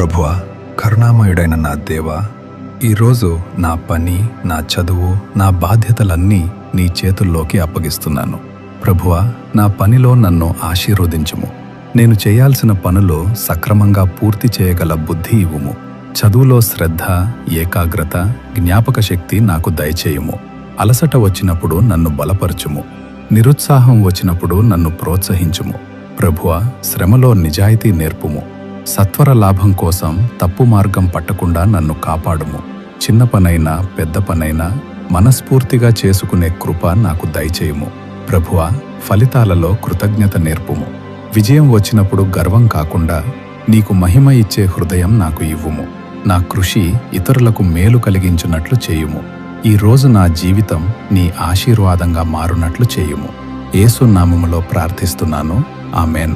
ప్రభువా, కరుణామయుడైన నా దేవా, ఈరోజు నా పని, నా చదువు, నా బాధ్యతలన్నీ నీ చేతుల్లోకి అప్పగిస్తున్నాను. ప్రభువా, నా పనిలో నన్ను ఆశీర్వదించుము. నేను చేయాల్సిన పనులు సక్రమంగా పూర్తి చేయగల బుద్ధి ఇవ్వుము. చదువులో శ్రద్ధ, ఏకాగ్రత, జ్ఞాపక శక్తి నాకు దయచేయుము. అలసట వచ్చినప్పుడు నన్ను బలపరచుము. నిరుత్సాహం వచ్చినప్పుడు నన్ను ప్రోత్సహించుము. ప్రభువా, శ్రమలో నిజాయితీ నేర్పుము. సత్వర లాభం కోసం తప్పు మార్గం పట్టకుండా నన్ను కాపాడుము. చిన్న పనైనా పెద్ద పనైనా మనస్ఫూర్తిగా చేసుకునే కృప నాకు దయచేయుము. ప్రభువా, ఫలితాలలో కృతజ్ఞత నేర్పుము. విజయం వచ్చినప్పుడు గర్వం కాకుండా నీకు మహిమ ఇచ్చే హృదయం నాకు ఇవ్వుము. నా కృషి ఇతరులకు మేలు కలిగించున్నట్లు చేయుము. ఈ రోజు నా జీవితం నీ ఆశీర్వాదంగా మారునట్లు చేయుము. యేసు నామములో ప్రార్థిస్తున్నాను. ఆమేన్.